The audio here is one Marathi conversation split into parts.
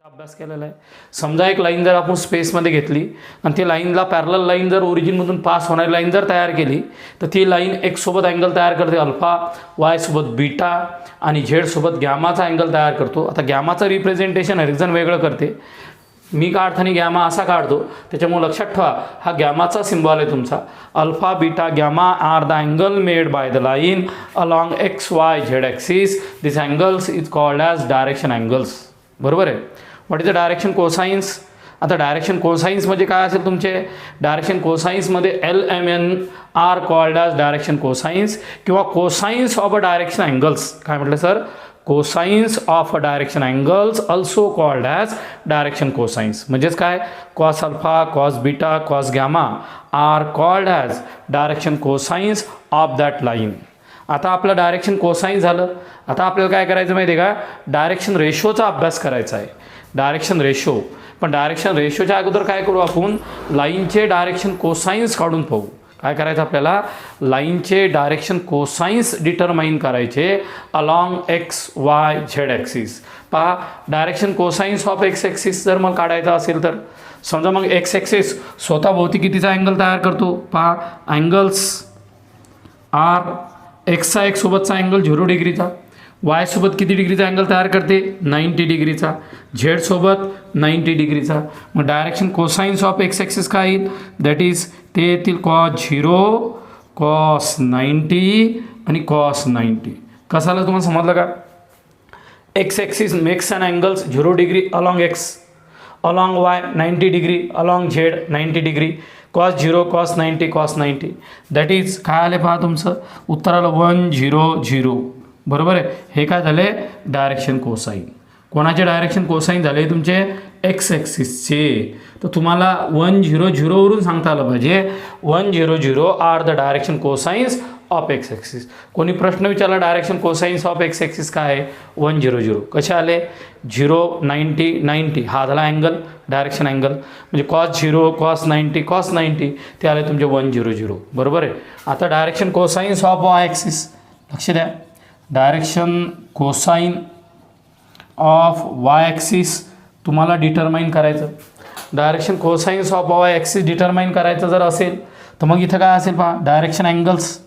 अभ्यास केलेला आहे. समजा एक लाईन जर आपण स्पेसमध्ये घेतली आणि ती लाईनला पॅरलल लाईन जर ओरिजिनमधून पास होणारी लाईन जर तयार केली तर ती लाईन एक्स सोबत अँगल तयार करते अल्फा, वाय सोबत बीटा आणि झेड सोबत गॅमाचा अँगल तयार करतो. आता गॅमाचं रिप्रेझेंटेशन हरिझन वेगळं करते. मी का अर्थाने गॅमा असा काढतो, त्याच्यामुळे लक्षात ठेवा हा गॅमाचा सिम्बॉल आहे तुमचा. Alpha beta gamma are the angle made by the line along X Y Z axis. This angles is called as direction angles. बरोबर आहे. What is the direction cosines. आता डायरेक्शन कोसाइन्स म्हणजे काय असेल तुमचे, डायरेक्शन कोसाइन्समध्ये LMN are called as direction cosines किंवा cosines of a direction angles. काय म्हटलं sir, cosines of a direction angles also called as direction cosines. म्हणजेच काय, cos alpha cos beta cos gamma are called as direction cosines of that line. आता आपलं डायरेक्शन कोसाइन झालं. आता आपल्याला काय करायचं माहिती आहे का, डायरेक्शन रेशोचा अभ्यास करायचा आहे. Direction ratio. पण डायरेक्शन रेशोच्या अगोदर काय करू आपण, लाईनचे डायरेक्शन कोसाइन्स काढून पाहू. काय करायचं आपल्याला, लाईनचे डायरेक्शन कोसाइन्स डिटरमाइन करायचे along X Y Z axis. पहा, direction cosines of X axis जर मग काढायचा असेल तर समजा मग एक्स ॲक्सिस स्वतःभोवती कितीचा अँगल तयार करतो. पहा, अँगल्स आर एक्सचा एक सोबतचा अँगल 0 डिग्रीचा, वाय सोबत किती डिग्रीचा अँगल तयार करते 90 डिग्रीचा, झेड सोबत 90 डिग्रीचा. मग direction cosines of X axis काय येईल, दॅट इज ते येतील कॉस 0 कॉस 90 आणि कॉस 90. कसं आलं तुम्हाला समजलं का. X axis makes and angles 0 degree along x, along Y 90 degree, along Z 90 degree, cos 0 cos 90 cos 90. That is काय आले पहा, तुमचं उत्तर आलं 1 0 0. बरोबर आहे. हे काय झाले, डायरेक्शन कोसाइन. कोणाचे डायरेक्शन कोसाइन झाले तुमचे, एक्स ॲक्सिसचे. तर तुम्हाला 1 0 0 वरून सांगता आलं पाहिजे 1 0 0 are the direction cosines of X axis. कोणी प्रश्न विचारला direction cosines of X axis काय आहे, 1 0 0. कसे आले, 0 90 90 हा झाला अँगल, डायरेक्शन अँगल. म्हणजे कॉस 0 कॉस 90 कॉस 90 ते आले तुमचे 1 0 0. बरोबर आहे. आता direction cosines of Y axis, लक्ष द्या, direction cosine of Y axis तुम्हाला डिटरमाइन करायचं. Direction cosines of Y axis determine करायचं जर असेल तर मग इथं काय असेल पहा, direction angles,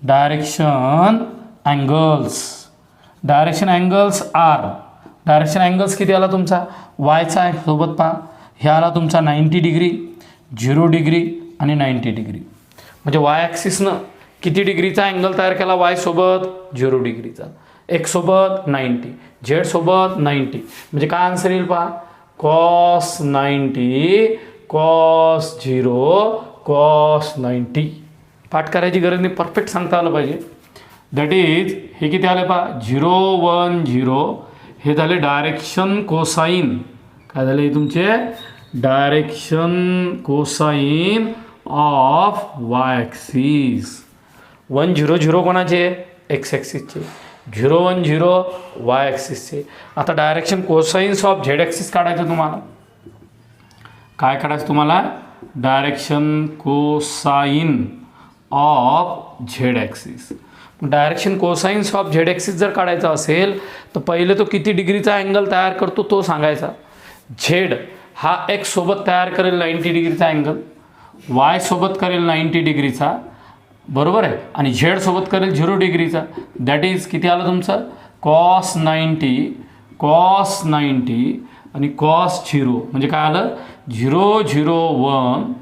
direction angles, direction angles are. Direction angles किती आला तुमचा, वायचा आहे सोबत पहा, हे आला तुमचा 90 डिग्री 0 डिग्री आणि 90 डिग्री. म्हणजे वाय ॲक्सिसनं किती डिग्रीचा अँगल तयार केला, वाय सोबत 0 डिग्रीचा, एक्स सोबत 90, झेड सोबत 90. म्हणजे काय आन्सर येईल पहा, कॉस 90 कॉस 0 कॉस 90. पाठ करायची गरज नाही, परफेक्ट सांगता आलं पाहिजे. दॅट इज हे किती आले पहा, 0 1 0. हे झाले डायरेक्शन कोसाइन. काय झाले तुमचे, direction cosine of Y axis. 1 0 0 कोणाचे, एक्स ॲक्सिसचे, 0 1 0 वाय ॲक्सिसचे. आता direction cosines of Z axis काढायचं तुम्हाला. काय काढायचं तुम्हाला, direction cosine of Z axis. Direction cosines of Z axis जर काढायचा असेल तर पहिले तो किती डिग्रीचा अँगल तयार करतो तो सांगायचा. झेड हा एक्स सोबत तयार करेल 90 डिग्रीचा अँगल, वाय सोबत करेल 90 डिग्रीचा, बरोबर आहे, आणि झेड सोबत करेल 0 डिग्रीचा. दॅट इज किती आलं तुमचं, कॉस 90 कॉस 90 आणि कॉस 0. म्हणजे काय आलं, 0 0 1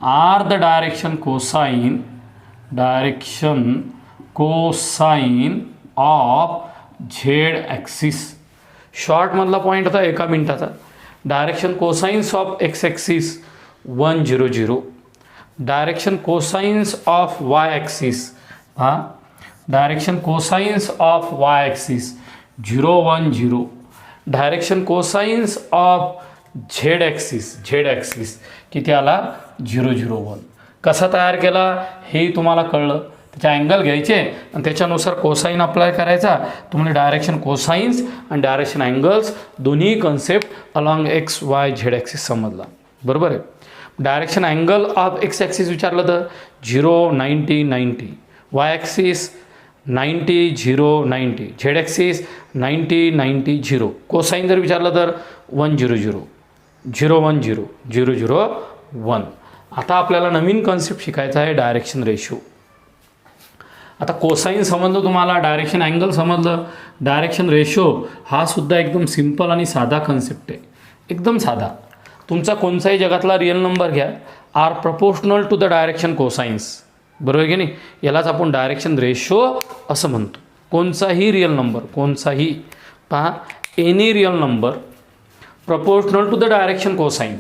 are the direction cosine, direction cosine of Z axis. शॉर्टमधला पॉईंट होता 1 मिनिटाचा. Direction cosines of X axis 1 0 0. Direction cosines of Y axis, हा direction cosines of Y axis 0 1 0. Direction cosines of Z axis किती आला, 0 0 1. कसा तयार केला हे तुम्हाला कळलं. त्याचे अँगल घ्यायचे आणि त्याच्यानुसार कोसाइन अप्लाय करायचा. तुम्हाला डायरेक्शन कोसाइन्स आणि डायरेक्शन अँगल्स दोन्ही concept along X Y Z axis समजला. बरोबर आहे. Direction angle of X axis विचारलं तर 0 90 90, Y axis 90 0 90, Z axis 90 90 0. Cosine जर विचारलं तर 100 010 001. आता आपल्याला नवीन कॉन्सेप्ट शिकायचा आहे डायरेक्शन रेशो. आता कोसाईन समजलं तुम्हाला, डायरेक्शन अँगल समजलं, डायरेक्शन रेशो हा सुद्धा एकदम सिम्पल आणि साधा कन्सेप्ट आहे, एकदम साधा. तुमचा कोणताही जगातला रिअल नंबर घ्या, are proportional to the direction cosines, बरोबर की नाही. यालाच आपण डायरेक्शन रेशो असं म्हणतो. कोणताही रिअल नंबर, कोणताही, पहा, any real number proportional to the direction cosine,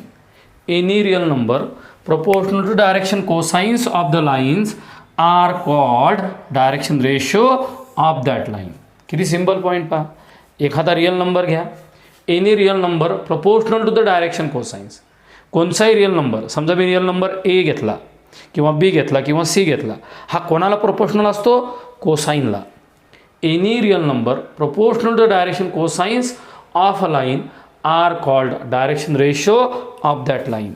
any real number proportional to direction cosines of the lines are called direction ratio of that line. किती सिंपल पॉईंट पहा. एखादा रिअल नंबर घ्या, any real number proportional to the direction cosines. कोणताही रिअल नंबर, समजा मी रिअल नंबर ए घेतला किंवा बी घेतला किंवा सी घेतला, हा कोणाला प्रोपोर्शनल असतो? कोसाईनला. Any real number proportional to the direction cosines of a line are called direction ratio of that line.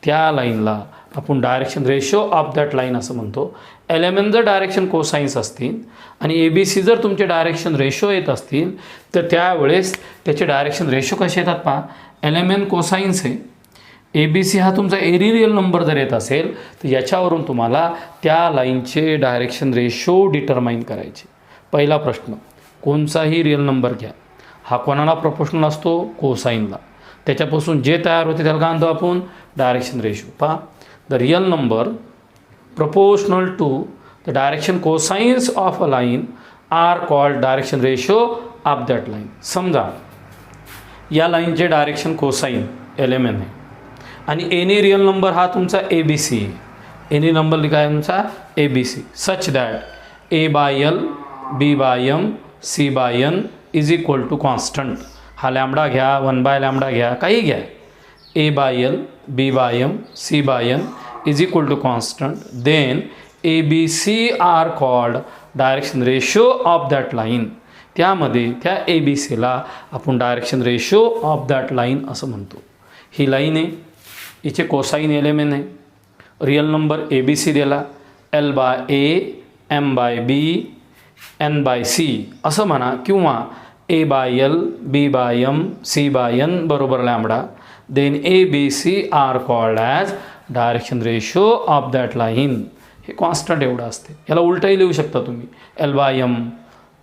त्या लाईनला आपण direction ratio of that line असं म्हणतो. एल जर डायरेक्शन कोसाईन्स असतील आणि ए बी सी जर तुमचे डायरेक्शन रेशो येत असतील तर त्यावेळेस त्याचे डायरेक्शन रेशो कसे येतात पहा. एल कोसाईन्स आहे, ए बी सी हा तुमचा एरी रिअल नंबर जर येत असेल तर याच्यावरून तुम्हाला त्या लाईनचे डायरेक्शन रेशो डिटरमाइन करायचे. पहिला प्रश्न, कोणताही रिअल नंबर घ्या, हा कोणाला प्रोपोर्शनल असतो? कोसाईनला. त्याच्यापासून जे तयार होते त्याला काय म्हणतो आपण? Direction ratio. पहा, the real number proportional to the direction cosines of a line are called direction ratio of that line. समजा या लाईनचे डायरेक्शन कोसाईन एल आहे आणि एनी रिअल नंबर हा तुमचा ए बी सी आहे. एनी नंबर लिखा आहे तुमचा A B C, such that A by L B by M C by N is equal to constant. हा लॅमडा घ्या, 1/λ घ्या, काही घ्या. A by L B by M C by N is equal to constant, then ABC are called direction ratio of that line. त्यामध्ये त्या ABCला आपण direction ratio of that line असं म्हणतो. ही लाईन आहे, हिचे कोसाईन एलिमेंट आहे. रिअल नंबर ABC दिला, L/A M/B N/C असं म्हणा, किंवा A/L B/M C/N बरोबर lambda. Then ABC are called as direction ratio of that line. हे कॉन्स्टंट एवढं असते. याला उलटंही लिहू शकता तुम्ही, L/M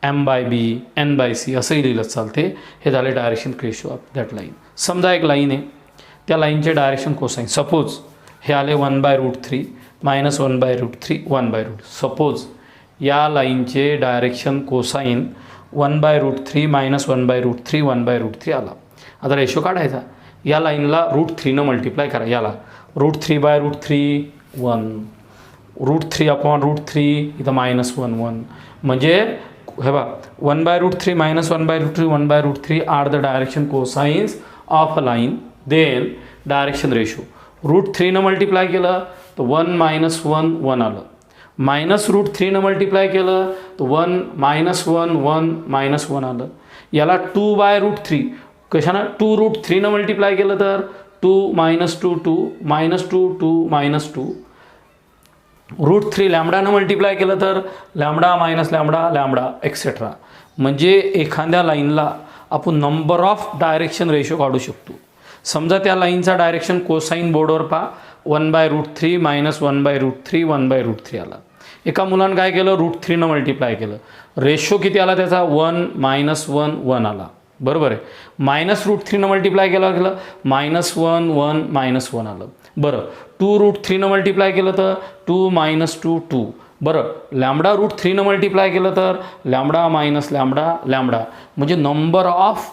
M/B N/C असंही लिहिलं चालते. हे झाले direction ratio of that line. समजा एक लाईन आहे, त्या लाईनचे डायरेक्शन कोसाईन, सपोज हे आले 1/√3 - 1/√3 1/√. सपोज या लाईनचे डायरेक्शन कोसाईन 1/√3 - 1/√3 1/√3 आला. आता रेशो काढायचा. या लाईनला √3 मल्टिप्लाय करा. याला √3/√3 1, √3/√3 इथं -1 म्हणजे हे बा 1/√3 - 1/√3 1/√3 are the direction cosines of a line. Then direction ratio √3 multiply केलं तर 1 - 1 1 आलं. -√3 मल्टिप्लाय केलं तर 1 - 1 1 -1 आलं. याला 2/√3 कशानं? 2√3 मल्टिप्लाय केलं तर 2 - 2 2 -2 2 -2. √3 लॅमडानं मल्टिप्लाय केलं तर लॅमडा - लॅमडा एक्सेट्रा. म्हणजे एखाद्या लाईनला आपण नंबर ऑफ डायरेक्शन रेशो काढू शकतो. समजा त्या लाईनचा डायरेक्शन कोसाईन बोर्डवर पहा 1/√3 - 1/√3 1/√3 आला. एका मुलानं काय केलं? √3 मल्टिप्लाय केलं. रेशो किती आला त्याचा? 1 - 1 1 आला. बरोबर आहे. -√3 मल्टिप्लाय केलं -1 1 -1 आलं. बरं, 2√3 मल्टिप्लाय केलं तर 2 - 2 2. बरं, लॅमडा √3 मल्टिप्लाय केलं तर लॅमडा - लॅमडा. म्हणजे number of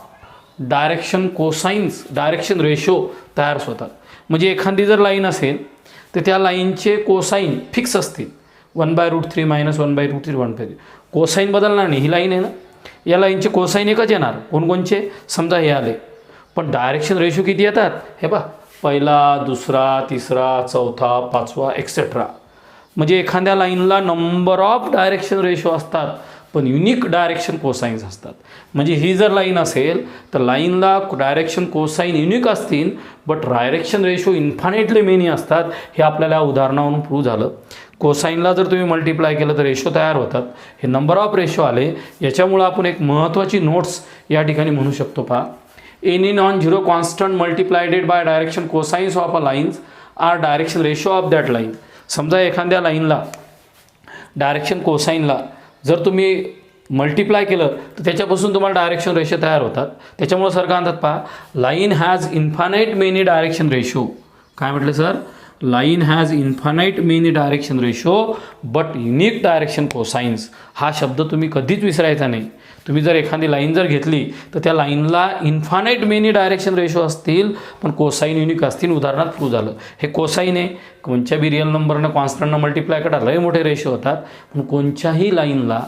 direction cosines direction ratio तयार होतात. म्हणजे एखादी जर लाईन असेल तर त्या लाईनचे कोसाईन फिक्स असतील. 1/√3 - 1/√3 1/3. कोसाईन बदलणार नाही. ही लाईन आहे ना, या लाईनचे कोसाईन एकच येणार. कोणकोणचे? समजा हे आले, पण डायरेक्शन रेशो किती येतात? हे पहा, पहिला, दुसरा, तिसरा, चौथा, पाचवा एक्सेट्रा. म्हणजे एखाद्या लाईनला नंबर ऑफ डायरेक्शन रेशो असतात पण युनिक डायरेक्शन कोसाईन्स असतात. म्हणजे ही जर लाईन असेल तर लाईनला डायरेक्शन कोसाईन युनिक असतील बट डायरेक्शन रेशो इन्फानेटली मेनी असतात. हे आपल्याला उदाहरणावरून प्रूव्ह झालं. कोसाईनला जर तुम्ही मल्टिप्लाय केलं तर रेशो तयार होतात. हे नंबर ऑफ रेशो आले. याच्यामुळं आपण एक महत्त्वाची नोट्स या ठिकाणी म्हणू शकतो. पहा, any non zero constant multiplied by direction cosines of a lines are direction ratio of that line. समजा एखाद्या लाईनला डायरेक्शन कोसाईनला जर तुम्ही मल्टिप्लाय केलं तर त्याच्यापासून तुम्हाला डायरेक्शन रेशो तयार होतात. त्याच्यामुळे सर काय म्हणतात पहा, line has infinite many direction ratio. काय म्हटलं sir, line has infinite many direction ratio but unique direction cosines. हा शब्द तुम्ही कधीच विसरायचा नाही. तुम्ही जर एखादी लाईन जर घेतली तर त्या लाईनला इन्फानाईट मेनी डायरेक्शन रेशो असतील पण कोसाईन युनिक असतील. उदाहरणार्थ प्रूव्ह झालं. हे कोसाईन आहे, कोणत्या बी रिअल नंबरनं कॉन्स्टंटनं मल्टिप्लाय करा लय मोठे रेशो होतात. पण कोणत्याही लाईनला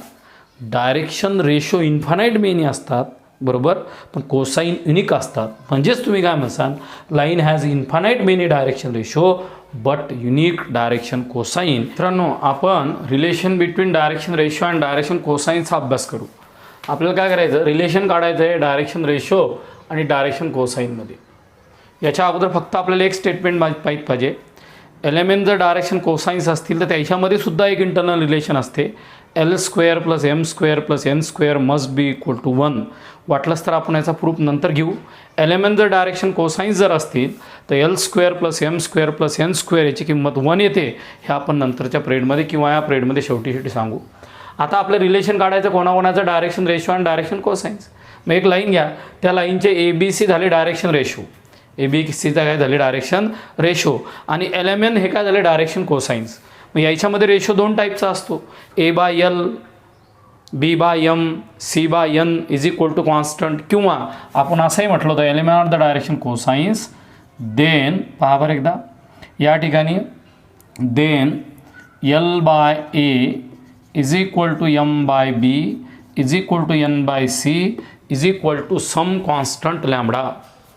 डायरेक्शन रेशो इन्फानाईट मेनी असतात, बरोबर, पण कोसाईन युनिक असतात. म्हणजेच तुम्ही काय म्हणसाल, line has infinite many direction ratio but unique direction cosine. मित्रांनो, आपण relation between direction ratio and direction कोसाईनचा अभ्यास करू. आपल्याला काय करायचं, रिलेशन काढायचं आहे डायरेक्शन रेशो आणि डायरेक्शन कोसाईनमध्ये. याच्या अगोदर फक्त आपल्याला एक स्टेटमेंट माहीत पाहिजे. एलिमेंट जर डायरेक्शन कोसाईन्स असतील तर त्याच्यामध्ये सुद्धा एक इंटरनल रिलेशन असते. L square plus M square plus N square must be equal to 1. वाटलंच तर आपण याचा प्रूफ नंतर घेऊ. एलिमेंट जर डायरेक्शन कोसाईन्स जर असतील तर L square plus M square plus N square याची किंमत 1 येते. हे आपण नंतरच्या पिरियडमध्ये किंवा या पिरियडमध्ये शेवटी सांगू. आता आपलं रिलेशन काढायचं कोणाकोणाचं, डायरेक्शन रेशो आणि डायरेक्शन कोसाईन्स. मग एक लाईन घ्या, त्या लाईनचे ए बी सी झाले डायरेक्शन रेशो, ए बी सीचा काय झाले डायरेक्शन रेशो, आणि एल एम एन हे काय झाले डायरेक्शन कोसाईन्स. मग याच्यामध्ये रेशो 2 टाईपचा असतो, ए by L, B by M, C by N is equal to constant. किंवा आपण असंही म्हटलं होतं element of the direction कोसाईन्स then, पहा बरं एकदा या ठिकाणी, then L by A is equal to M by B is equal to N by C is equal to some constant lambda.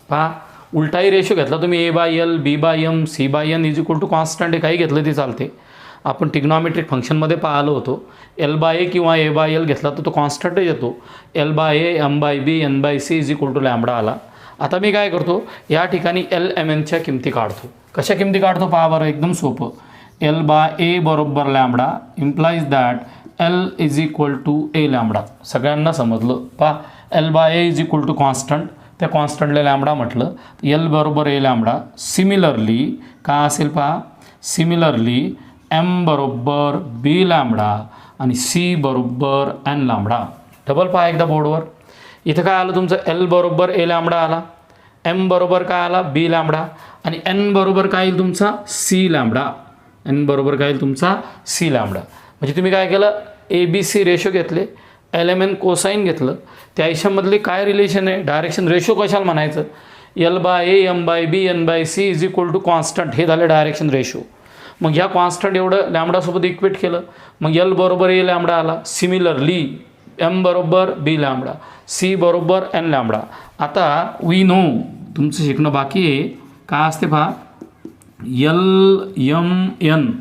पहा, उलटाही रेशो घेतला तुम्ही, ए by L, B by M, C by N is equal to constant. हे काही घेतलं ते चालते. आपण ट्रिग्नॉमेट्रिक फंक्शनमध्ये पाहिलं होतो, एल बाय ए किंवा ए बाय एल घेतला तर तो कॉन्स्टंटच येतो. L by A, M by B, N by C is equal to lambda आला. आता मी काय करतो, या ठिकाणी एल एम एनच्या किमती काढतो. कशा किमती काढतो पहा बरं, एकदम सोपं. एल बाय ए बरोबर lambda implies that L is equal to A lambda. सगळ्यांना समजलं. पहा, L by A is equal to constant, त्या कॉन्स्टंटला लॅम्बडा म्हटलं, एल बरोबर ए लॅम्बडा. सिमिलरली काय असेल पहा, सिमिलरली एम बरोबर बी लॅम्बडा आणि सी बरोबर एन लॅम्बडा. डबल पहा एकदा बोर्डवर. इथं काय आलं तुमचं, एल बरोबर ए लॅम्बडा आला, एम बरोबर काय आला बी लॅम्बडा, आणि एन बरोबर काय येईल तुमचा सी लॅम्बडा. एन बरोबर काय येईल तुमचा सी लॅम्बडा. म्हणजे तुम्ही काय केलं, ए बी सी रेशो घेतले, एल एम एन कोसाईन घेतलं. त्या आयुष्यामधले काय रिलेशन आहे, डायरेक्शन रेशो कशाला म्हणायचं, L by A, M by B, N by C is equal to constant. हे झालं डायरेक्शन रेशो. मग ह्या कॉन्स्टंट एवढं लॅम्बडासोबत इक्वेट केलं, मग एल बरोबर ए लॅम्बडा आला. सिमिलरली एम बरोबर बी लॅम्बडा, सी बरोबर एन लॅम्बडा. आता वी नो, तुमचं शिकणं बाकी आहे. काय असते पहा, एल एम एन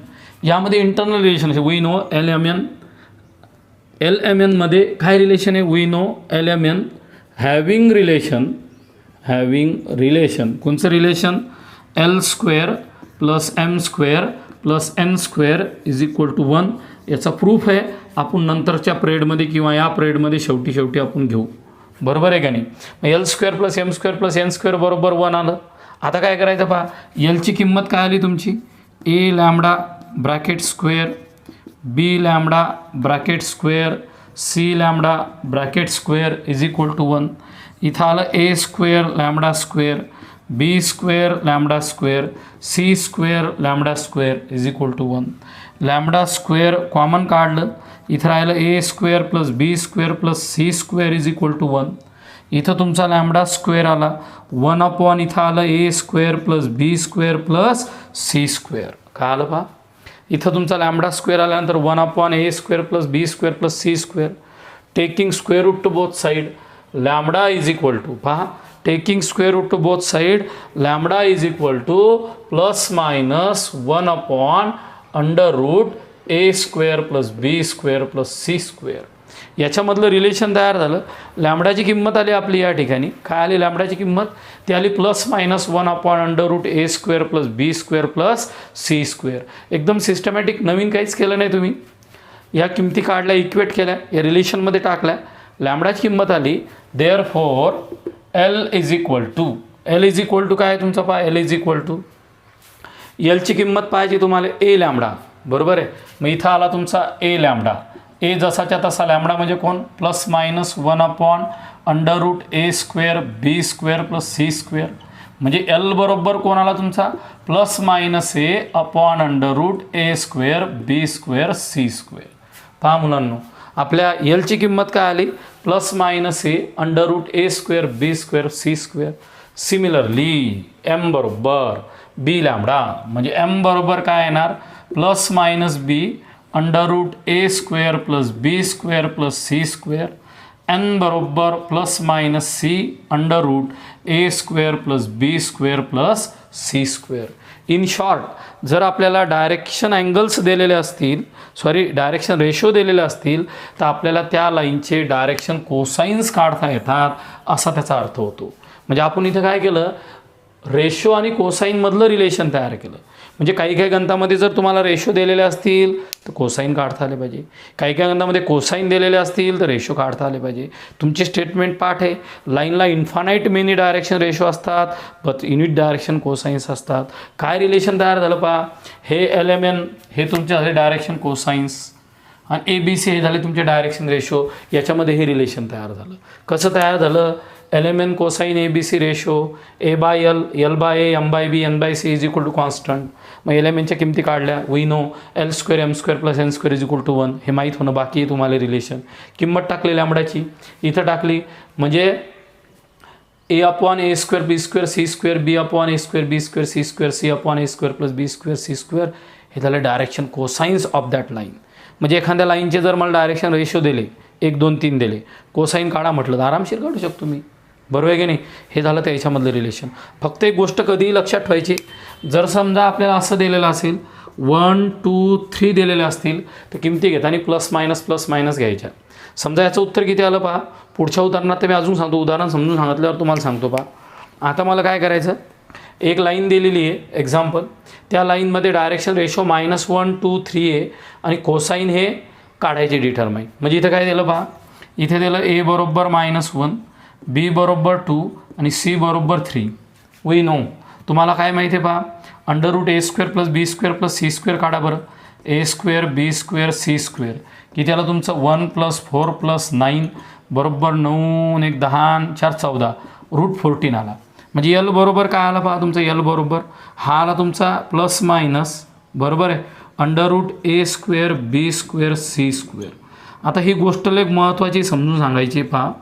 यामध्ये इंटरनल रिलेशन आहे. We know L M N, L M एनमध्ये काय रिलेशन आहे, we know L M N having relation कोणचं relation, L square plus M square plus N square is equal to 1. याचा प्रूफ आहे आपण नंतरच्या पिरियडमध्ये किंवा या पिरियडमध्ये शेवटी आपण घेऊ. बरोबर आहे का नाही. मग L square plus M square plus N square बरोबर 1 आलं. आता काय करायचं पहा, एलची किंमत काय आली तुमची, A lambda bracket square, B lambda bracket square, C lambda bracket square is equal to 1. इथं आलं A square lambda square, B square lambda square, C square lambda square is equal to 1. Lambda square common काढलं, इथं राहिलं A square plus B square plus C square is equal to 1. इथं तुमचा लॅम्बडा स्क्वेअर आला, 1/, इथं आलं A square plus B square plus C square. काय आलं पहा, इथं तुमचा लॅम्बडा स्क्वेअर आल्यानंतर 1/, A square plus B square plus C square. Taking square root to both side, lambda is equal to, पहा, taking square root to both side, lambda is equal to plus minus 1/√, A square plus B square plus C square. याच्यामधलं रिलेशन तयार झालं. लॅम्बडाची किंमत आली आपली या ठिकाणी, काय आली लॅम्बडाची किंमत, ती आली plus minus 1/√, A square plus B square plus C square. एकदम सिस्टमॅटिक, नवीन काहीच केलं नाही तुम्ही. या किमती काढल्या, इक्वेट केल्या, या रिलेशनमध्ये टाकल्या, लॅम्बडाची किंमत आली. Therefore L is equal to काय आहे तुमचा पहा, एल इज इक्वल टू एलची किंमत पाहायची तुम्हाला ए लॅमडा, बरोबर आहे. मग इथं आला तुमचा ए लॅमडा, ए जसाच्या तसा लॅमडा म्हणजे कोण, plus minus 1/√a² b² plus c². म्हणजे एल बरोबर कोण आला तुमचा, plus minus a/√a² b² c². पहा मुलांनो, आपल्या एलची किंमत काय आली, plus minus a/√a² b² c². Similarly M बरोबर बी लॅमडा, म्हणजे एम बरोबर काय येणार, plus minus b/√a² plus b² plus c². N बरोबर plus minus c/√a² plus b² plus c². In short, जर आपल्याला डायरेक्शन अँगल्स दिलेले असतील, डायरेक्शन रेशो दिलेले असतील, तर आपल्याला त्या लाईनचे डायरेक्शन कोसाइन्स काढता येतात, असा त्याचा अर्थ होतो. म्हणजे आपण इथं काय केलं, रेशो आणि कोसाईनमधलं रिलेशन तयार केलं. म्हणजे काही गणितामध्ये जर तुम्हाला रेशो दिलेले असतील तर कोसाईन काढता आले पाहिजे, काही गणितामध्ये कोसाईन दिलेले असतील तर रेशो काढता आले पाहिजे. तुमचे स्टेटमेंट पाठ आहे, लाईनला इन्फानाईट मेनी डायरेक्शन रेशो असतात, बट युनिट डायरेक्शन कोसाईन्स असतात. काय रिलेशन तयार झालं पहा, हे LMN हे तुमचे झाले डायरेक्शन कोसाईन्स आणि ABC हे झाले तुमचे डायरेक्शन रेशो. याच्यामध्ये हे रिलेशन तयार झालं. कसं तयार झालं, LMN cosine ABC ratio A/L, L/A, M/B, N/C is equal to constant. मग LMNच्या किमती काढल्या, we know L² M² plus N² is equal to 1. हे माहीत होणं बाकी आहे तुम्हाला रिलेशन. किंमत टाकली लॅमडाची, इथं टाकली, म्हणजे A/A² B² C² B/A² B² C² C/A² plus B² C². हे झालं direction cosines of that line. म्हणजे एखाद्या लाईनचे जर मला डायरेक्शन रेशो दिले, 1 2 3 दिले, कोसाईन काढा म्हटलं तर आरामशीर काढू शकतो मी, बरोबर आहे की नाही. हे झालं त्याच्यामधलं रिलेशन. फक्त एक गोष्ट कधीही लक्षात ठेवायची, जर समजा आपल्याला असं दिलेलं असेल 1 2 3 दिलेले असतील तर किमती घेताना प्लस मायनस घ्यायच्या. समजा याचं उत्तर किती आलं पहा, पुढच्या उदाहरणात तर मी अजून सांगतो, उदाहरण समजून सांगितल्यावर तुम्हाला सांगतो पहा. आता मला काय करायचं, एक लाईन दिलेली आहे एक्झाम्पल, त्या लाईनमध्ये डायरेक्शन रेशो -1 2 3 आहे आणि कोसाईन हे काढायचे डिटरमाइन. म्हणजे इथं काय दिलं पहा, इथे दिलं A बरोबर -1, B बरोबर 2 आणि C बरोबर 3. वी नो, तुम्हाला काय माहिती आहे पहा, √a² plus b² plus c² काढा बरं. a² b² c², की त्याला तुमचं 1 + 4 + 9 बरोबर 9 1 10 4 14 √14 आला. म्हणजे L बरोबर काय आला पहा, तुमचा L बरोबर हा आला तुमचा प्लस मायनस, बरोबर आहे, √a² b² c². आता ही गोष्ट एक महत्त्वाची समजून सांगायची पहा.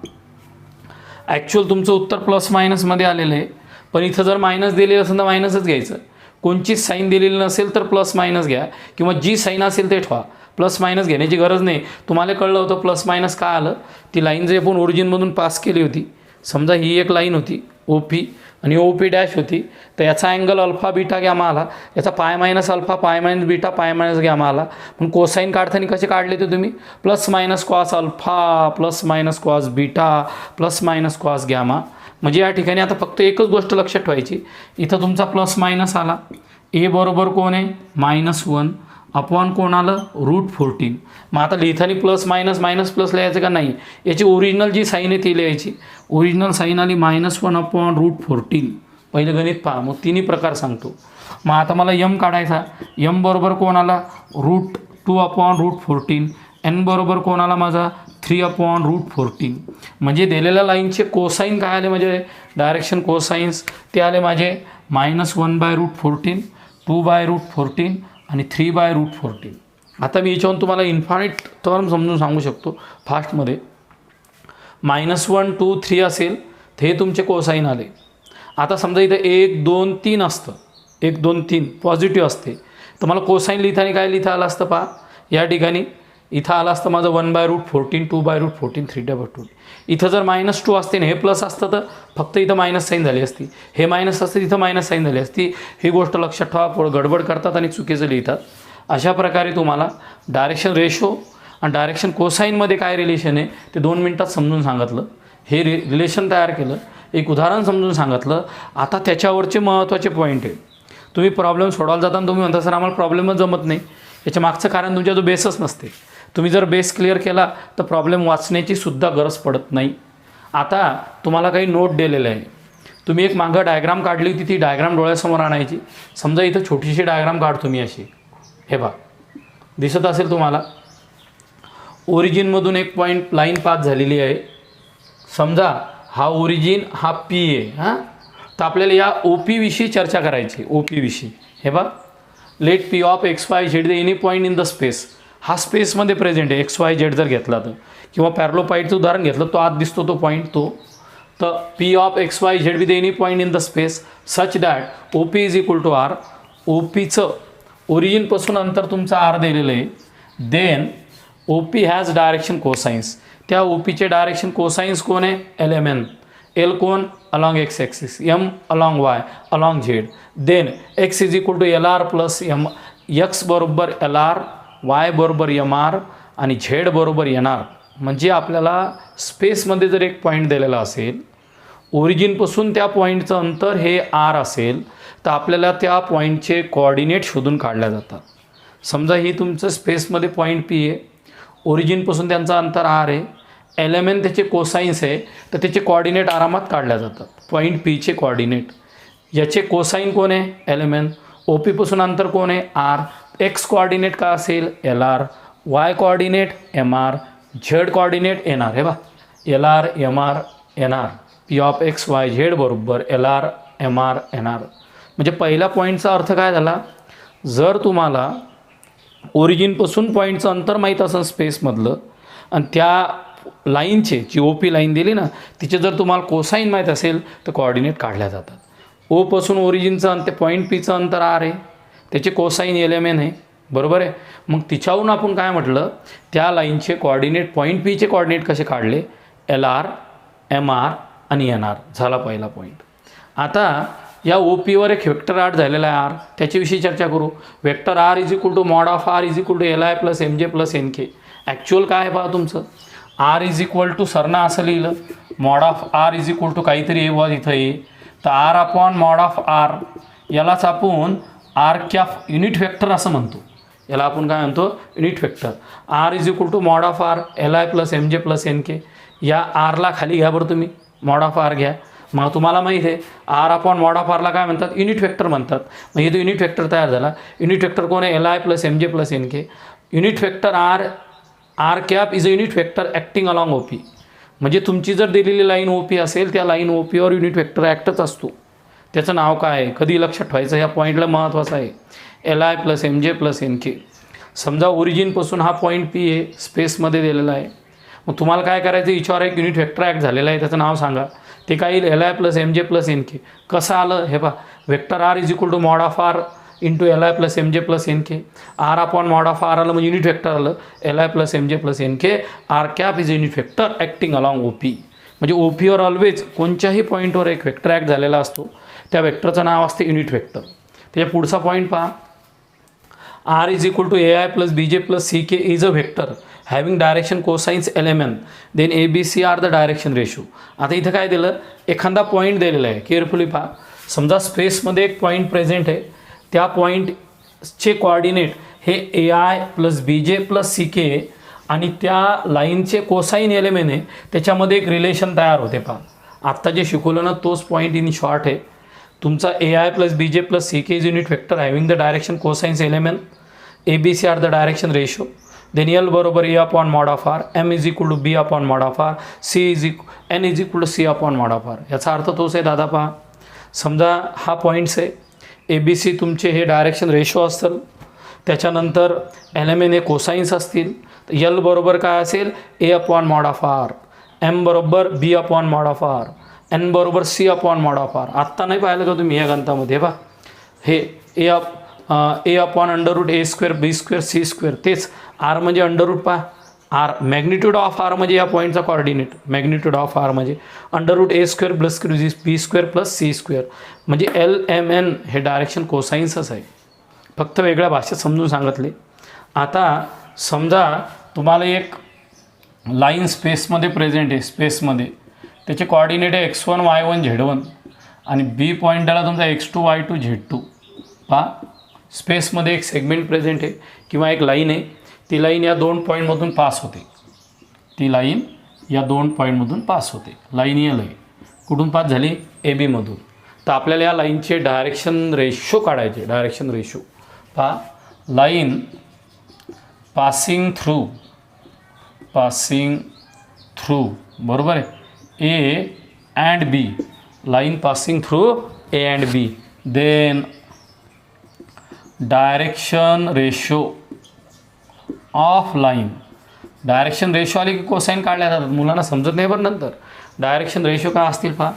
ॲक्च्युअल तुमचं उत्तर प्लस मायनसमध्ये आलेलं आहे, पण इथं जर मायनस दिलेलं असेल तर मायनसच घ्यायचं. कोणचीच साईन दिलेली नसेल तर प्लस मायनस घ्या, किंवा जी साईन असेल ते ठेवा. प्लस मायनस घेण्याची गरज नाही. तुम्हाला कळलं होतं प्लस मायनस का आलं, ती लाईन जे आपण ओरिजिनमधून पास केली होती, समजा ही एक लाईन होती OP आणि OP डॅश होती, तर याचा अँगल अल्फा बीटा गॅमा आला, याचा pi minus alpha pi minus beta pi minus gamma आला. पण कोसाईन काढताना कसे काढले ते तुम्ही, plus minus cos alpha plus minus cos beta plus minus cos gamma. म्हणजे या ठिकाणी आता फक्त एकच गोष्ट लक्षात ठेवायची, इथं तुमचा प्लस मायनस आला, A बरोबर कोण आहे -1 अपॉन कोण आलं √14. मग आता लिहिताना प्लस मायनस प्लस लिहायचं का नाही, याची ओरिजिनल जी साईन आहे ती लिहायची. ओरिजिनल साईन आली -1 अपॉन √14. पहिलं गणित पहा, मग तिन्ही प्रकार सांगतो. मग आता मला M काढायचा, M बरोबर कोण आला √2 अपॉन √14. N बरोबर कोण आला माझा 3 अपॉन √14. म्हणजे दिलेल्या लाईनचे कोसाईन काय आले, म्हणजे डायरेक्शन कोसाईन्स ते आले माझे -1/√14, 2/√14 आणि 3/√14. आता मी याच्यावरून तुम्हाला इन्फानिट टर्म समजून सांगू शकतो फास्टमध्ये. -1 2 3 असेल तर हे तुमचे कोसाईन आले. आता समजा इथं 1 2 3 असतं, 1 2 3 पॉझिटिव्ह असते, तर मला कोसाईन लिहिताना काय लिहिता आलं असतं पहा, या ठिकाणी इथं आलं असतं माझं 1/√14 2/√14 3/√14. इथं जर -2 असते ना, हे प्लस असतं तर फक्त इथं मायनस साईन झाली असती, हे मायनस असतं तिथं मायनस साईन झाली असती. ही गोष्ट लक्षात ठेवा, थोडं गडबड करतात आणि चुकीचं लिहितात. अशा प्रकारे तुम्हाला डायरेक्शन रेशो आणि डायरेक्शन कोसाईनमध्ये काय रिलेशन आहे ते 2 मिनटात समजून सांगितलं. हे रिलेशन तयार केलं, एक उदाहरण समजून सांगितलं. आता त्याच्यावरचे महत्त्वाचे पॉईंट आहे. तुम्ही प्रॉब्लेम सोडवायला जाताना तुम्ही म्हणता सर आम्हाला प्रॉब्लेमच जमत नाही, याच्या मागचं कारण तुमच्या जो बेसच नसते. तुम्ही जर बेस क्लिअर केला तर प्रॉब्लेम वाचण्याची सुद्धा गरज पडत नाही. आता तुम्हाला काही नोट दिलेलं आहे, तुम्ही एक मागं डायग्राम काढली होती, ती डायग्राम डोळ्यासमोर आणायची. समजा इथं छोटीशी डायग्राम काढतो मी अशी, हे बघा दिसत असेल तुम्हाला. ओरिजिनमधून एक पॉईंट लाईन पास झालेली आहे. समजा हा ओरिजिन, हा पी आहे. हां, तर आपल्याला या ओ पीविषयी चर्चा करायची. ओ पीविषयी हे बघा, let P of X Y Z the any point in the space. हा स्पेसमध्ये प्रेझेंट आहे. एक्स वाय झेड जर घेतला तर, किंवा पॅरलोपाईडचं उदाहरण घेतलं, तो आत दिसतो तो पॉईंट तो. तर P of X Y Z with any point in the space such that O P is equal to R. O पीचं ओरिजिनपासून अंतर तुमचं आर दिलेलं आहे. Then O P has direction cosines. त्या ओ पीचे डायरेक्शन कोसाइन्स कोण आहे? L M N. एल कोण? Along X axis, M along Y, along Z. Then X is equal to L R plus M. X बरोबर एल आर, वाय बरोबर एम आर आणि झेड बरोबर एन आर. म्हणजे आपल्याला स्पेसमध्ये जर एक पॉईंट दिलेला असेल, ओरिजिनपासून त्या पॉईंटचं अंतर हे आर असेल, तर आपल्याला त्या पॉईंटचे कोऑर्डिनेट शोधून काढल्या जातात. समजा ही तुमचं स्पेसमध्ये पॉईंट पी आहे, ओरिजिनपासून त्यांचं अंतर आर आहे, एल एम एन त्याचे कोसाइन्स आहे, तर त्याचे कोऑर्डिनेट आरामात काढल्या जातात. पॉईंट पीचे कोऑर्डिनेट, याचे कोसाइन कोण आहे? L M N. ओ पीपासून अंतर कोण आहे? आर. एक्स कोऑर्डिनेट काय असेल? L R. Y coordinate M R. Z coordinate N R. हे बा, L R M R N R. P of X Y Z बरोबर L R M R N R. म्हणजे पहिल्या पॉईंटचा अर्थ काय झाला? जर तुम्हाला ओरिजिनपासून पॉईंटचं अंतर माहीत असेल स्पेसमधलं, आणि त्या लाईनचे, जी ओ पी लाईन दिली ना, तिचे जर तुम्हाला कोसाईन माहीत असेल, तर कोऑर्डिनेट काढल्या जातात. ओपासून ओरिजिनचं अंतर, पॉईंट पीचं अंतर आर आहे, त्याचे कोसाईन एल एम एन आहे, बरोबर आहे. मग तिच्यावरून आपण काय म्हटलं, त्या लाईनचे कोऑर्डिनेट, पॉईंट पीचे कोऑर्डिनेट कसे काढले? एल आर एम आर आणि एन आर. झाला पहिला पॉईंट. आता या ओ पीवर एक वेक्टर आर्ट झालेला आहे आर, त्याच्याविषयी चर्चा करू. Vector R is equal to mod of R is equal to L I plus M J plus N K. Actual काय आहे पहा तुमचं, आर इज इक्वल टू सरना असं लिहिलं, mod of R is equal to काहीतरी हे बॉज इथं ये, तर R upon mod of R, यालाच आपण आर कॅप युनिट वेक्टर असं म्हणतो. याला आपण काय म्हणतो? Unit vector. R is equal to mod of R L I plus M J plus N K. या आरला खाली घ्या बरं तुम्ही, मॉड ऑफ आर घ्या. मग तुम्हाला माहीत आहे आर अपॉन मॉड ऑफ आरला काय म्हणतात? युनिट वेक्टर म्हणतात. मग हे तो युनिट वेक्टर तयार झाला. युनिट वेक्टर कोण आहे? L I plus M J plus N K. Unit vector R cap is a unit vector acting along O P. म्हणजे तुमची जर दिलेली लाईन ओ पी असेल, त्या लाईन ओ पीवर युनिट वेक्टर ॲक्टच असतो. त्याचं नाव काय आहे? कधी लक्षात ठेवायचं, ह्या पॉईंटला महत्त्वाचं आहे. L I plus M J plus N K. समजा ओरिजिनपासून हा पॉईंट पी आहे, स्पेसमध्ये दिलेला आहे. मग तुम्हाला काय करायचं? हिच्यावर एक युनिट वेक्टर ॲक्ट झालेला आहे, त्याचं नाव सांगा. ते काय येईल? L I plus M J plus N K. कसं आलं हे पहा, vector R is equal to mod of R into L I plus M J plus N K. R upon mod of R आलं म्हणजे युनिट वेक्टर आलं, L I plus M J plus N K. R cap is unit vector acting along O P. म्हणजे ओ पीवर ऑलवेज कोणत्याही पॉईंटवर एक वेक्टर ॲक्ट झालेला असतो, त्या वेक्टरचं नाव असते युनिट वेक्टर. त्याच्या पुढचा पॉईंट पहा, R is equal to A I plus B J plus C K is a vector having direction cosines L M N. Then A B C are the direction ratio. आता इथं काय दिलं? एखादा पॉईंट दिलेला आहे, केअरफुली पहा. समजा स्पेसमध्ये एक पॉईंट प्रेझेंट आहे, त्या पॉईंटचे कोऑर्डिनेट हे ए I plus B J plus C के आणि त्या लाईनचे कोसाईन एल एम एन आहे, त्याच्यामध्ये एक रिलेशन तयार होते. पहा, आत्ता जे शिकवलं ना तोच पॉईंट इन शॉर्ट आहे तुमचा. ए I plus B J plus C K is unit vector having the direction cosines L M N. A B C are the direction ratio. Then L बरोबर A upon mod of R, M is equal to B upon mod of R, C is N is equal to C upon mod of R. याचा अर्थ तोच आहे दादा. पहा, समजा हा पॉईंट्स आहे, ए बी सी तुमचे हे डायरेक्शन रेशो असतील, त्याच्यानंतर एल एम एन हे कोसाइन्स असतील. एल बरोबर काय असेल? A upon mod of R. M बरोबर B upon mod of R. N बरोबर C upon mod of R. आत्ता नाही पाहिलं का तुम्ही या गणितामध्ये? पहा, हे A upon under root A square B square C square. तेच आर म्हणजे अंडररूट. पहा, आर मॅग्निट्यूड ऑफ आर म्हणजे या पॉईंटचा कोऑर्डिनेट. मॅग्निट्यूड ऑफ आर म्हणजे under root A square plus B square plus C square. म्हणजे एल एम एन हे डायरेक्शन कोसाइन्सच आहे, फक्त वेगळ्या भाषेत समजून सांगितले. आता समजा तुम्हाला एक लाईन स्पेसमध्ये प्रेझेंट आहे, स्पेसमध्ये त्याचे कोऑर्डिनेट आहे x1 y1 z1 आणि बी पॉईंटला तुमचा x2 y2 z2. पहा, स्पेसमध्ये एक सेगमेंट प्रेझेंट आहे किंवा एक लाईन आहे, ती लाईन या दोन पॉईंटमधून पास होते. ती लाईन या 2 पॉईंटमधून पास होते. लाईन एल आहे, कुठून पास झाली? ए बीमधून. तर आपल्याला या लाईनचे डायरेक्शन रेशो काढायचे. डायरेक्शन रेशो पहा, लाईन पासिंग थ्रू बरोबर आहे A and B. Line passing through A and B. Then direction ratio of line. Direction ratio आली की कोसाईन काढल्या जातात. मुलांना समजत नाही बरं नंतर. डायरेक्शन रेशो काय असतील पहा,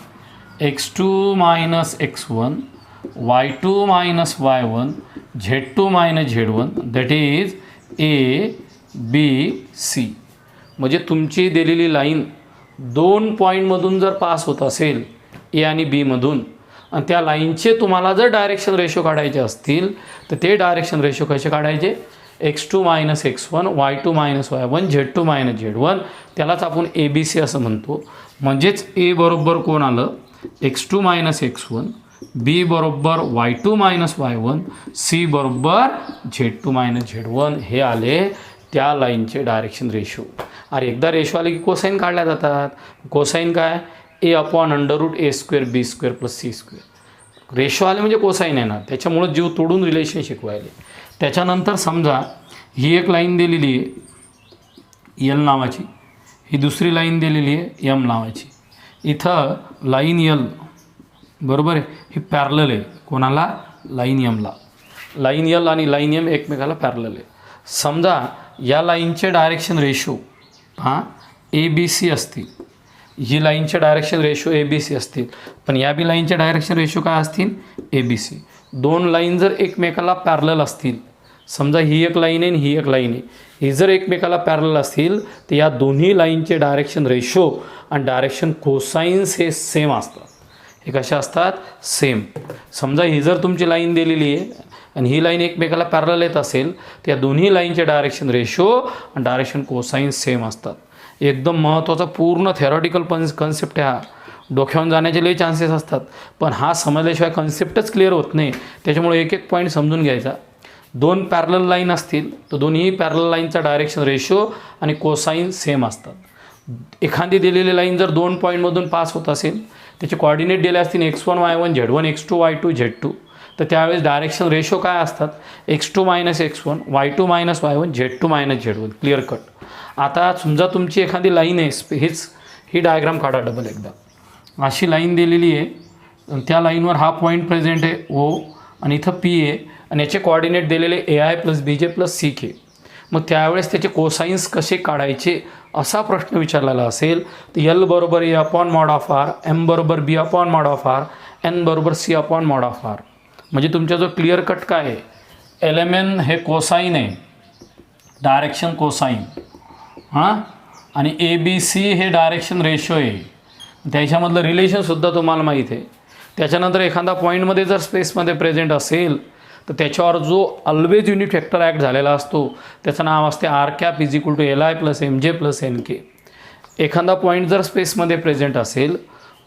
x2 minus x1 y2 minus y1 z2 minus z1 that is A B C. म्हणजे तुमची दिलेली लाईन 2 पॉईंटमधून जर पास होत असेल ए आणि बीमधून, आणि त्या लाईनचे तुम्हाला जर डायरेक्शन रेशो काढायचे असतील तर ते डायरेक्शन रेशो कसे काढायचे? x2 minus x1 y2 minus y1 z2 minus z1. त्यालाच आपण ए बी सी असं म्हणतो. म्हणजेच ए बरोबर कोण आलं? x2 मायनस x1, बी बरोबर y2 मायनस y1, सी बरोबर z2 मायनस z1. हे आले त्या लाईनचे डायरेक्शन रेशो. अरे एकदा रेशो आले की कोसाईन काढल्या जातात. कोसाईन काय? A upon under root A square B square plus C square. Ratio आले म्हणजे कोसाईन येणार. त्याच्यामुळं जीव तोडून रिलेशन शिकवायले. त्याच्यानंतर समजा ही एक लाईन दिलेली आहे एल नावाची, ही दुसरी लाईन दिलेली आहे एम नावाची. इथं लाईन एल बरोबर आहे ही पॅरलल आहे. कोणाला? लाईन एमला. लाईन एल आणि लाईन एम एकमेकाला पॅरलल आहे. समजा या लाईनचे डायरेक्शन रेशो हां ए बी सी असतील. ही लाईनचे direction ratio A B C असतील, पण या बी लाईनचे डायरेक्शन रेशो काय असतील? ए बी सी. 2 लाईन जर एकमेकाला पॅरलल असतील, समजा ही एक लाईन आहे आणि ही एक लाईन आहे, ही जर एकमेकाला पॅरलल असतील तर या दोन्ही लाईनचे डायरेक्शन रेशो आणि डायरेक्शन कोसाईन्स हे सेम असतात. हे कशा असतात? सेम. समजा ही जर तुमची लाईन दिलेली आहे आणि ही लाईन एकमेकाला पॅरलल येत असेल तर या दोन्ही लाईनचे डायरेक्शन रेशो आणि डायरेक्शन कोसाईन्स सेम असतात. एकदम महत्त्वाचा पूर्ण थेरॉटिकल कन्सेप्ट आहे हा. डोक्यावरून जाण्याचे लई चान्सेस असतात, पण हा समजल्याशिवाय कन्सेप्टच क्लिअर होत नाही. त्याच्यामुळे एक एक पॉईंट समजून घ्यायचा. 2 पॅरलल लाईन असतील तर दोन्ही पॅरलल लाईनचा डायरेक्शन रेशो आणि कोसाईन सेम असतात. एखादी दिलेली लाईन जर 2 पॉईंटमधून पास होत असेल, त्याचे कोऑर्डिनेट दिले असतील x1 y1 z1 x2 y2 z2, तर त्यावेळेस डायरेक्शन रेशो काय असतात? x2 minus x1 y2 minus y1 z2 minus z1. Clear cut. आता समजा तुमची एखादी लाईन आहे, ही डायग्राम काढा डबल एकदा. अशी लाईन दिलेली आहे, त्या लाईनवर हा पॉईंट प्रेझेंट आहे ओ, आणि इथं पी आहे, आणि याचे कोऑर्डिनेट दिलेले ए I plus B J plus C के. मग त्यावेळेस त्याचे कोसाईन्स कसे काढायचे असा प्रश्न विचारलेला असेल तर एल बरोबर A upon mod of R, M बरोबर B upon mod of R, N बरोबर C upon mod of R. म्हणजे तुमचा जो क्लिअर कट काय आहे, एल एम एन हे कोसाईन आहे, डायरेक्शन कोसाईन हां, आणि ए बी सी हे डायरेक्शन रेशो आहे. त्याच्यामधलं रिलेशनसुद्धा तुम्हाला माहीत आहे. त्याच्यानंतर एखादा पॉईंटमध्ये जर स्पेसमध्ये प्रेझेंट असेल तर त्याच्यावर जो ऑलवेज युनिट वेक्टर ॲक्ट झालेला असतो त्याचं नाव असते R cap is equal to L I plus M J plus N K. एखादा पॉईंट जर स्पेसमध्ये प्रेझेंट असेल,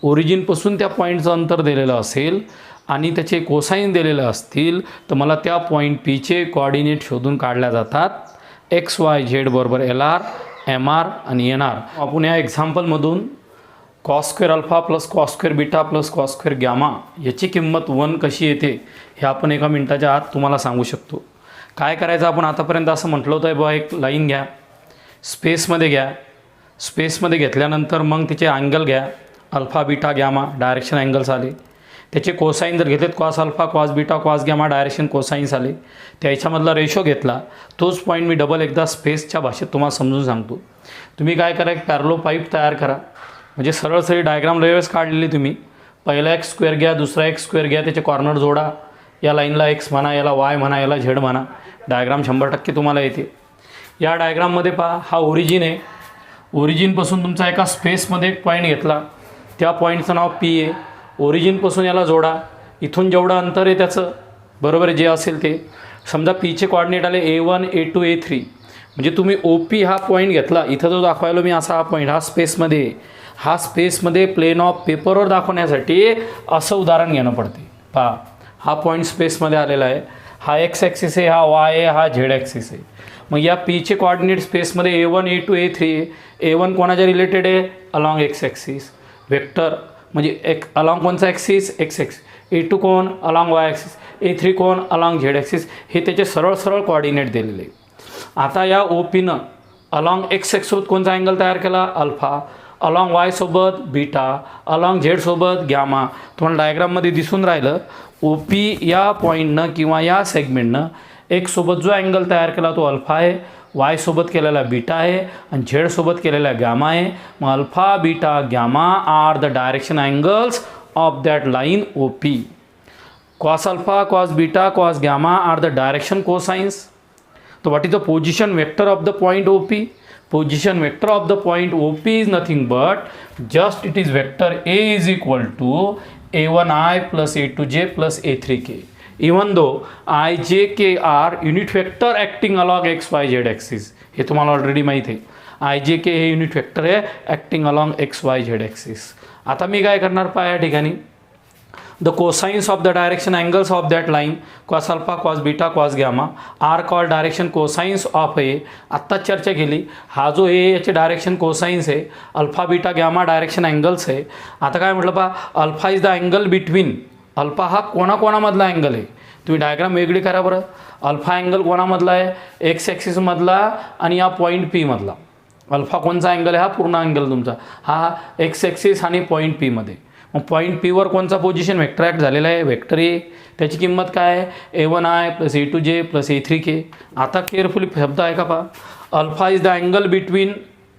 ओरिजिनपासून त्या पॉईंटचं अंतर दिलेलं असेल आणि त्याचे कोसाईन दिलेले असतील, तर मला त्या पॉईंट पीचे कोऑर्डिनेट शोधून काढल्या जातात. एक्स वाय झेड बरोबर एल आर एम आर आणि एन आर. आपण या एक्झाम्पलमधून cos square alpha plus cos square beta plus cos square gamma याची किंमत 1 कशी येते हे आपण एका मिनटाच्या आत तुम्हाला सांगू शकतो. काय करायचं, आपण आतापर्यंत असं म्हटलं होतं बा, एक लाईन घ्या, स्पेसमध्ये घ्या, स्पेसमध्ये घेतल्यानंतर मग तिचे अँगल घ्या, alpha beta gamma direction angles आले. त्याचे कोसाईन जर घेतलेत cos alpha cos beta cos gamma direction cosines आले. त्याच्यामधला रेशो घेतला, तोच पॉईंट मी डबल एकदा स्पेसच्या भाषेत तुम्हाला समजून सांगतो. तुम्ही काय करा, एक पॅरलो पाईप तयार करा. म्हणजे सरळ सरळ डायग्राम वेळेस काढलेली तुम्ही. पहिला एक स्क्वेअर घ्या, दुसरा एक स्क्वेअर घ्या, त्याचे कॉर्नर जोडा. या लाईनला एक्स म्हणा, याला वाय म्हणा, याला झेड म्हणा. डायग्राम 100% तुम्हाला येते. या डायग्राममध्ये पहा, हा ओरिजिन आहे. ओरिजिनपासून तुमचा एका स्पेसमध्ये एक पॉईंट घेतला, त्या पॉईंटचं नाव पी आहे. ओरिजिनपासून याला जोडा. इथून जेवढं अंतर आहे त्याचं बरोबर जे असेल ते. समजा पीचे कोऑर्डिनेट आले A1 A2 A3. म्हणजे तुम्ही ओ पी हा पॉईंट घेतला, इथं जो दाखवायला मी असा हा पॉईंट, हा स्पेसमध्ये, हा स्पेसमध्ये प्लेन ऑफ पेपरवर दाखवण्यासाठी असं उदाहरण घेणं पडते. पहा, हा पॉईंट स्पेसमध्ये आलेला आहे. हा एक्स ॲक्सिस आहे, हा वाय आहे, हा झेड ॲक्सिस आहे. मग या पीचे कोऑर्डिनेट स्पेसमध्ये A1 A2 A3 आहे. A1 कोणाच्या रिलेटेड आहे, अलॉंग एक्स ॲक्सिस वेक्टर, म्हणजे अलॉंग कोणचा ॲक्सिस, एक्स ॲक्सिस. A2 कोण, अलॉंग वाय ॲक्सिस. A3 कोण, अलॉंग झेड ॲक्सिस. हे त्याचे सरळ सरळ कोऑर्डिनेट दिलेले. आता या OPनं अलॉंग एक्स ॲक्सिससोबत कोणता अँगल तयार केला, अल्फा. अलॉंग वाय सोबत बीटा, अलॉंग झेड सोबत गॅमा. तुम्हाला डायग्राममध्ये दिसून राहिलं, OP या पॉईंटनं किंवा या सेगमेंटनं एक्स सोबत जो अँगल तयार केला तो अल्फा आहे, वाय सोबत केलेला बीटा आहे आणि झेड सोबत केलेला गॅमा आहे. मग alpha beta gamma are the direction angles of that line OP. Cos alpha, cos beta, cos gamma are the direction cosines. So what is the position vector of the point OP? Position vector of the point OP is nothing but just it is vector A is equal to A1I plus A2J plus A3K. Even though I, J, K are unit vector acting along X, Y, Z axis. हे तुम्हाला ऑलरेडी माहीत आहे. I, J, K हे युनिट वेक्टर आहे acting along X, Y, Z axis. आता मी काय करणार पहा या ठिकाणी, the cosines of the direction angles of that line cos alpha, cos beta, cos gamma are call direction cosines of A. आत्ताच चर्चा केली, हा जो ए याचे डायरेक्शन कोसाइन्स आहे, alpha beta gamma direction angles आहे. आता काय म्हटलं पहा, alpha is the angle between. Alpha हा कोणाकोणामधला अँगल आहे, तुम्ही डायग्राम वेगळी करा बरं. अल्फा अँगल कोणामधला आहे, एक्स ॲक्सिसमधला आणि या पॉईंट पी मधला. अल्फा कोणचा अँगल आहे, हा पूर्ण अँगल तुमचा, हा एक्स ॲक्सिस आणि पॉईंट पीमध्ये. मग पॉईंट पीवर कोणचा पोझिशन वेक्टर ॲक्ट झालेला आहे, वेक्टर ए. त्याची किंमत काय आहे, A1I plus A2J plus A3K. आता केअरफुली शब्द आहे का पहा, alpha is the angle between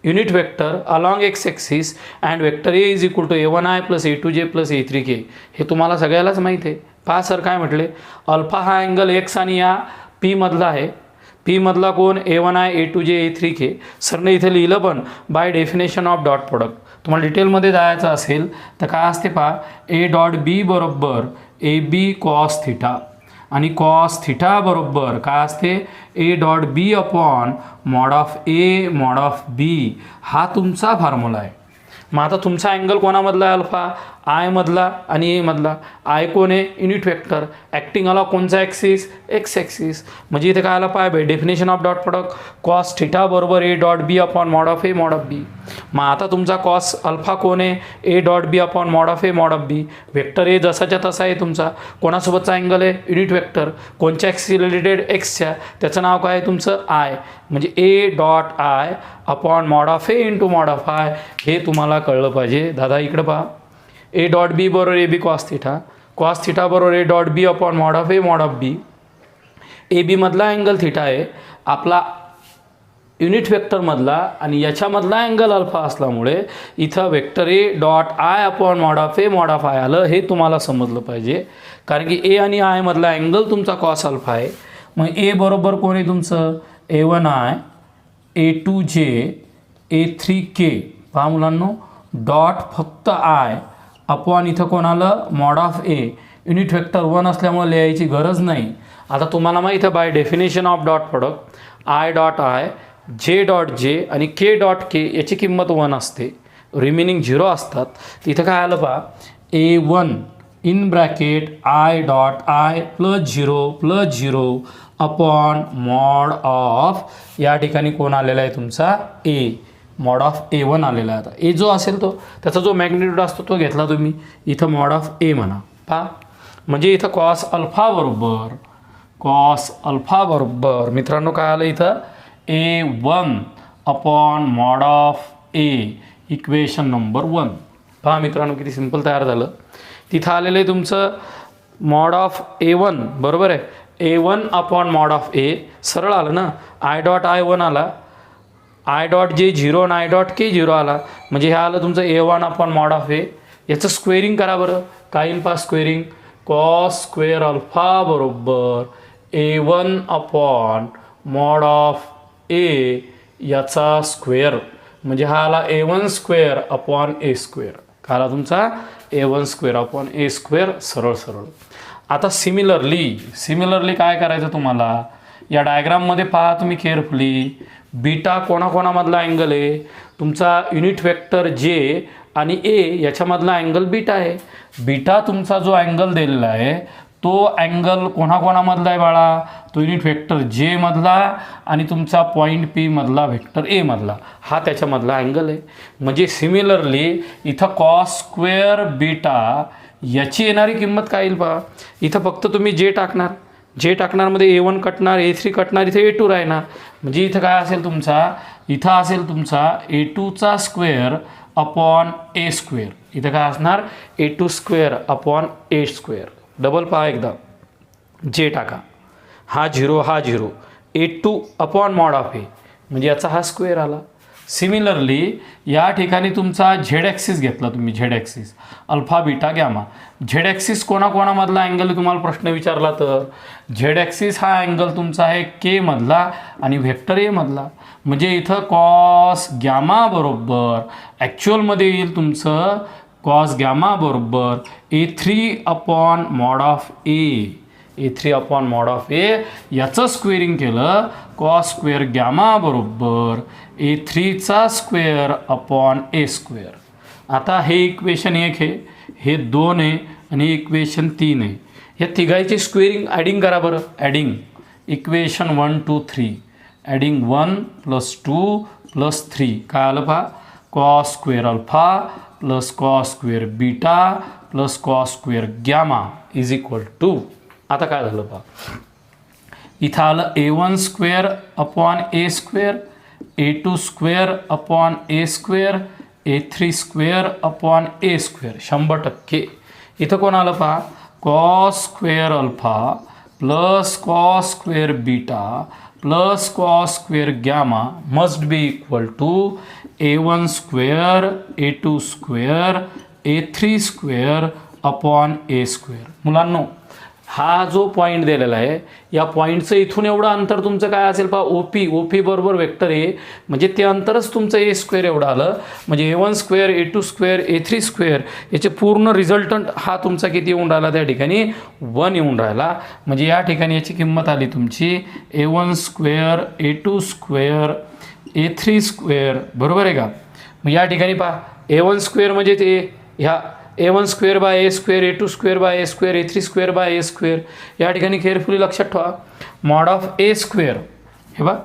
unit vector along X axis and vector A is equal to A1I plus A2J plus A3K. हे तुम्हाला सगळ्यालाच माहीत आहे. पहा सर काय म्हटले, अल्फा हा अँगल एक्स आणि या पी मधला आहे. पी मधला कोण, A1I A2J A3K. सरने इथे लिहिलं पण bye definition of dot product. तुम्हाला डिटेलमध्ये जायचं असेल तर काय असते पहा, A डॉट बी बरोबर AB कॉस थिटा आणि कॉस थिटा बरोबर काय असते, A dot B upon mod of A mod of B. हा तुमचा फॉर्म्युला आहे. मग आता तुमचा अँगल कोणामधला आहे, अल्फा आय मधला आणि ए मधला. आय कोण आहे, युनिट वेक्टर ॲक्टिंग आला कोणचा ॲक्सिस, एक्स ॲक्सिस. म्हणजे इथे काय आला pi by definition of dot product cos theta बरोबर A dot B upon mod of A mod of B. मग आता तुमचा कॉस अल्फा कोण आहे, A dot B upon mod of A mod of B. Vector A जसाच्या तसा आहे तुमचा. कोणासोबतचा अँगल आहे, युनिट वेक्टर. कोणच्या ॲक्सिस रिलेटेड, एक्सच्या. त्याचं नाव काय आहे तुमचं, आय. म्हणजे A dot I upon mod of A into mod of I. हे तुम्हाला कळलं पाहिजे. दादा इकडं पहा, A डॉट बी बरोबर AB cos theta, cos theta बरोबर A dot B upon mod of A mod of B. A B मधला अँगल थिटा आहे आपला युनिट वेक्टरमधला आणि याच्यामधला अँगल अल्फा असल्यामुळे इथं vector A dot I upon mod of A mod of I आलं. हे तुम्हाला समजलं पाहिजे, कारण की ए आणि आय मधला अँगल तुमचा कॉस अल्फा आहे. मग ए बरोबर कोण आहे तुमचं, A1I A2J A3K. पहा मुलांनो, डॉट फक्त आय अपॉन इथं कोण आलं, mod of A. Unit vector 1 असल्यामुळे लिहायची गरज नाही. आता तुम्हाला माहीत आहे bye definition of dot product I dot I, J dot J आणि के डॉट के याची किंमत 1 असते, रिमेनिंग 0 असतात. तिथं काय आलं पहा, A1 in bracket I dot I plus 0 upon mod of, या ठिकाणी कोण आलेला आहे तुमचा, ए. मॉड ऑफ A1 आलेला आहे. आता ए जो असेल तो त्याचा जो मॅग्निट्यूड असतो तो घेतला तुम्ही, इथं मॉड ऑफ ए म्हणा. पहा म्हणजे इथं कॉस अल्फा बरोबर मित्रांनो काय आलं इथं, A1 upon mod of A, equation number 1. पहा मित्रांनो किती सिंपल तयार झालं. तिथं आलेलं आहे तुमचं मॉड ऑफ A1 बरोबर आहे, A1 अपॉन मॉड ऑफ ए. सरळ आलं ना, आय डॉट आय 1 आला, आय डॉट जे 0 आणि आय डॉट के 0 आला. म्हणजे हे आलं तुमचं A1 upon mod of A. याचं स्क्वेअरिंग करा बरं, काय येईल पहा स्क्वेअरिंग, कॉस स्क्वेअर अल्फा बरोबर A1 अपॉन मॉड ऑफ ए याचा स्क्वेअर. म्हणजे हा आला A1 square upon A square. काय आला तुमचा, A1 square upon A square. सरळ. आता सिमिलरली काय करायचं तुम्हाला, या डायग्राममध्ये पहा तुम्ही केअरफुली, बीटा कोणाकोणामधला अँगल आहे तुमचा, युनिट वेक्टर जे आणि ए याच्यामधला अँगल बीटा आहे. बीटा तुमचा जो अँगल दिलेला आहे तो अँगल कोणाकोणामधला आहे बाळा, तो युनिट व्हेक्टर जे मधला आणि तुमचा पॉईंट पी मधला व्हेक्टर ए मधला, हा त्याच्यामधला अँगल आहे. म्हणजे सिमिलरली इथं कॉस स्क्वेअर बीटा याची येणारी किंमत काय येईल पहा. इथं फक्त तुम्ही जे टाकणारमध्ये A1 कटणार, A3 कटणार, इथे A2 राहणार. म्हणजे इथं काय असेल तुमचा, इथं असेल तुमचा A2चा स्क्वेअर अपॉन A स्क्वेअर. इथं काय असणार, A2 square upon A square. Double पहा एकदा, जे टाका, हा zero A2 upon mod of A, म्हणजे याचा हा स्क्वेअर आला. सिमिलरली या ठिकाणी तुमचा झेड ॲक्सिस घेतला तुम्ही, Z axis alpha beta gamma. Z axis कोणाकोणामधला अँगल तुम्हाला प्रश्न विचारला तर झेड ॲक्सिस हा अँगल तुमचा आहे के मधला आणि व्हेक्टर ए मधला. म्हणजे इथं कॉस गॅमा बरोबर ॲक्च्युअलमध्ये येईल तुमचं कॉस गॅमा बरोबर A3 upon mod of A, A3 upon mod of A याचं स्क्वेअरिंग केलं कॉस स्क्वेअर गॅमा बरोबर A3चा स्क्वेअर अपॉन ए स्क्वेअर. आता हे इक्वेशन 1 आहे, हे 2 आहे आणि इक्वेशन 3 आहे. या तिघांची स्क्वेअरिंग ॲडिंग करा बरं. ॲडिंग इक्वेशन 1 2 3, ॲडिंग 1 + 2 + 3 काय आलं पहा, cos square alpha plus cos square beta plus cos square gamma is equal to. आता काय झालं पहा, इथं आलं A1 square upon A square, A2 square upon A square, A3 square upon A square. 100%. इथं कोण आलं पहा, cos square alpha plus cos square beta plus cos square gamma must be equal to A1 square, A2 square, A3 square upon A square. मुलांनो, हा जो पॉईंट दिलेला आहे या पॉईंटचं इथून एवढं अंतर तुमचं काय असेल पहा, OP बरोबर वेक्टर ए, म्हणजे ते अंतरच तुमचं ए स्क्वेअर एवढं आलं. म्हणजे A1 square, A2 square, A3 square याचे पूर्ण रिझल्टंट हा तुमचा किती येऊन राहिला, त्या ठिकाणी 1 येऊन राहिला. म्हणजे या ठिकाणी याची किंमत आली तुमची A1 square, A2 square, A3 square, बरोबर आहे का. मग या ठिकाणी पहा A1 स्क्वेअर म्हणजे ते ह्या A1 square by A square, A2 square by A square, A3 square by A square. या ठिकाणी केअरफुली लक्षात ठेवा, मॉड ऑफ ए स्क्वेअर, हे बघा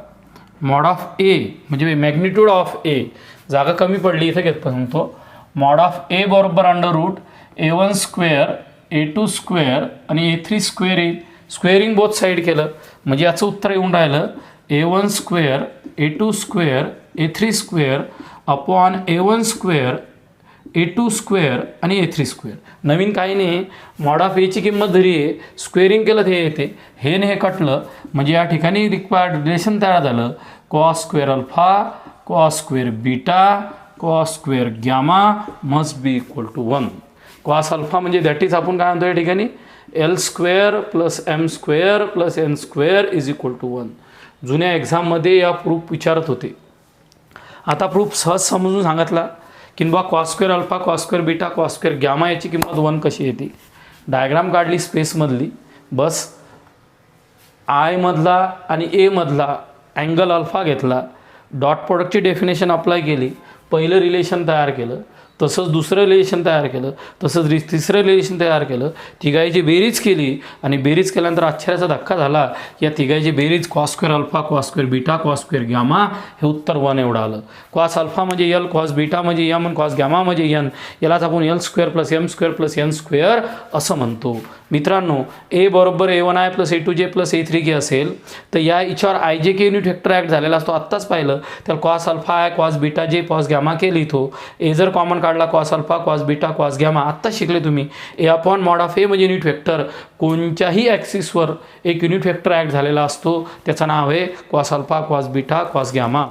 मॉड ऑफ ए म्हणजे मॅग्निट्यूड ऑफ ए, जागा कमी पडली इथं घेत सांगतो. मॉड ऑफ ए बरोबर under route A1 square, A2 square आणि A3 स्क्वेअर येईल. स्क्वेअरिंग बोथ साईड केलं म्हणजे याचं उत्तर येऊन राहिलं A1 square, A2 square, A3 square upon A1 square, A2 square आणि A3 स्क्वेअर. नवीन काही नाही, मॉड ऑफ एची किंमत धरी आहे, स्क्वेअरिंग केलं ते येते, हे ने हे कटलं म्हणजे या ठिकाणी रिक्वायर्ड रिलेशन तयार झालं cos square alpha, cos square beta, cos square gamma must be equal to 1. Cos alpha म्हणजे दॅट इज आपण काय म्हणतो या ठिकाणी L square plus M square plus N square is equal to 1. जुन्या एक्झाममध्ये या प्रूफ विचारत होते. आता प्रूफ सहज समजून सांगितला की बा cos square alpha, cos square beta, cos square gamma याची किंमत 1 कशी येते. डायग्राम काढली स्पेसमधली, बस आय मधला आणि ए मधला अँगल अल्फा घेतला, डॉट प्रोडक्टची डेफिनेशन अप्लाय केली, पहिलं रिलेशन तयार केलं, तसंच दुसरं रिलेशन तयार केलं, तसंच तिसरं रिलेशन तयार केलं, तिघाईची बेरीज केली आणि बेरीज केल्यानंतर आश्चर्याचा धक्का झाला. या तिघाईची बेरीज cos square alpha, cos square beta, cos square gamma हे उत्तर 1 एवढं आलं. कॉस अल्फा म्हणजे L, कॉस बीटा म्हणजे M आणि कॉस गॅमा म्हणजे N. यालाच आपण L square plus M square plus N square असं म्हणतो. मित्रांनो, ए बरोबर A1I plus A2J plus A3K असेल तर या याच्यावर IJK युनिट व्हेक्टर ॲक्ट झालेला असतो. आत्ताच पाहिलं त्याला cos alpha I, cos beta जे, कॉस गॅमा के लिहितो. ए जर कॉमन काढला cos alpha, cos beta, cos gamma. आत्ता शिकले तुम्ही ए अपॉन मॉड ऑफ ए म्हणजे युनिट व्हेक्टर कोणत्याही ॲक्सिसवर एक युनिट व्हेक्टर ॲक्ट झालेला असतो, त्याचं नाव आहे cos alpha, cos beta, cos gamma.